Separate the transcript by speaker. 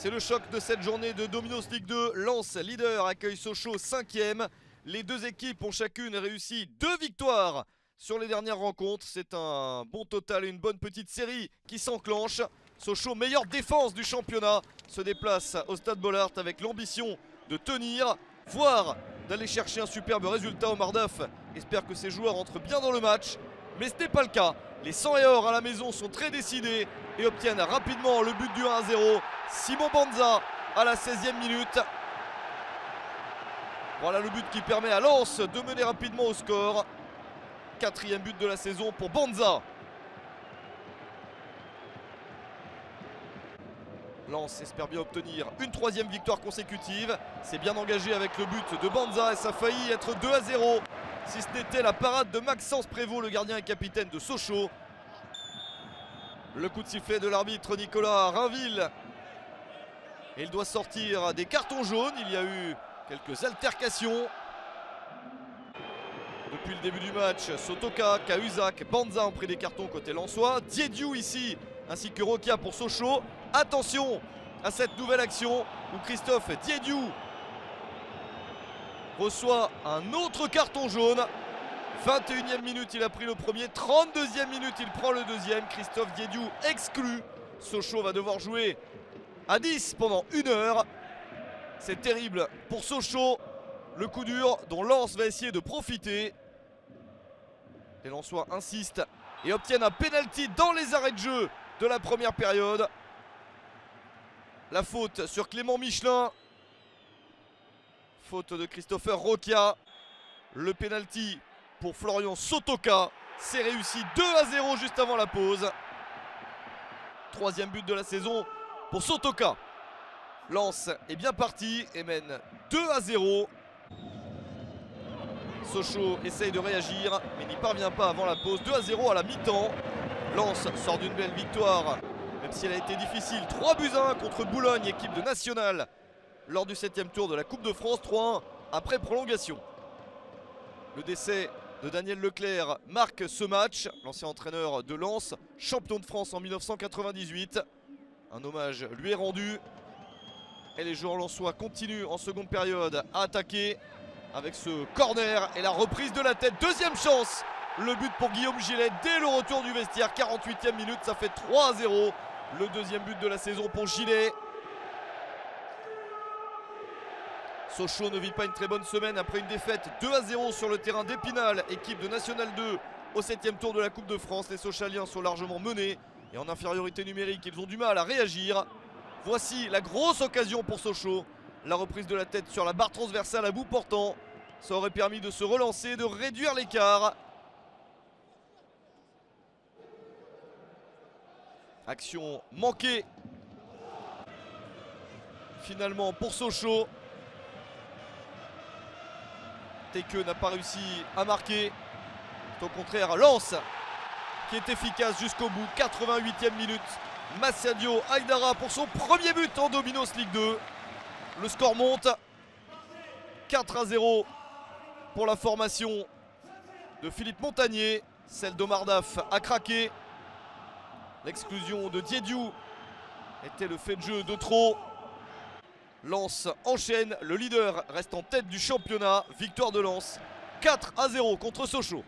Speaker 1: C'est le choc de cette journée de Dominos Ligue 2. Lens, leader, accueille Sochaux, 5e. Les deux équipes ont chacune réussi 2 victoires sur les dernières rencontres. C'est un bon total et une bonne petite série qui s'enclenche. Sochaux, meilleure défense du championnat, se déplace au Stade Bollaert avec l'ambition de tenir, voire d'aller chercher un superbe résultat. Omar Daf espère que ses joueurs entrent bien dans le match, mais ce n'est pas le cas. Les 100 et or à la maison sont très décidés et obtiennent rapidement le but du 1-0. Simon Banza à la 16e minute. Voilà le but qui permet à Lens de mener rapidement au score. 4e but de la saison pour Banza. Lens espère bien obtenir une 3e victoire consécutive. C'est bien engagé avec le but de Banza et ça a failli être 2-0 si ce n'était la parade de Maxence Prévost, le gardien et capitaine de Sochaux. Le coup de sifflet de l'arbitre Nicolas Rainville. Et il doit sortir des cartons jaunes. Il y a eu quelques altercations depuis le début du match. Sotoka, Cahuzac, Banza ont pris des cartons côté lensois. Diédiou ici, ainsi que Rokia pour Sochaux. Attention à cette nouvelle action où Christophe Diédiou reçoit un autre carton jaune. 21e minute, il a pris le premier. 32e minute, il prend le deuxième. Christophe Diédiou exclu. Sochaux va devoir jouer à 10 pendant 1 heure. C'est terrible pour Sochaux. Le coup dur dont Lens va essayer de profiter. Les Lensois insistent et obtiennent un penalty dans les arrêts de jeu de la première période. La faute sur Clément Michelin. Faute de Christopher Rokia. Le penalty pour Florian Sotoka. C'est réussi 2-0 juste avant la pause. 3e but de la saison pour Sotoka. Lens est bien parti et mène 2-0. Sochaux essaye de réagir mais n'y parvient pas avant la pause. 2-0 à la mi-temps. Lens sort d'une belle victoire même si elle a été difficile. 3-1 contre Boulogne, équipe de National, lors du 7e tour de la Coupe de France. 3-1 après prolongation. Le décès de Daniel Leclerc marque ce match. L'ancien entraîneur de Lens, champion de France en 1998. Un hommage lui est rendu. Et les joueurs lensois continuent en seconde période à attaquer avec ce corner et la reprise de la tête. Deuxième chance. Le but pour Guillaume Gillet dès le retour du vestiaire. 48e minute, ça fait 3-0. Le deuxième but de la saison pour Gillet. Sochaux ne vit pas une très bonne semaine après une défaite 2-0 sur le terrain d'Épinal, équipe de National 2 au 7e tour de la Coupe de France. Les Sochaliens sont largement menés et en infériorité numérique, ils ont du mal à réagir. Voici la grosse occasion pour Sochaux. La reprise de la tête sur la barre transversale à bout portant. Ça aurait permis de se relancer, de réduire l'écart. Action manquée finalement pour Sochaux. Teke n'a pas réussi à marquer. C'est au contraire Lens qui est efficace jusqu'au bout. 88e minute. Massadio Aïdara pour son premier but en Dominos Ligue 2. Le score monte. 4-0 pour la formation de Philippe Montagnier. Celle d'Omar Daf a craqué. L'exclusion de Diédiou était le fait de jeu de trop. Lens enchaîne, le leader reste en tête du championnat. Victoire de Lens 4-0 contre Sochaux.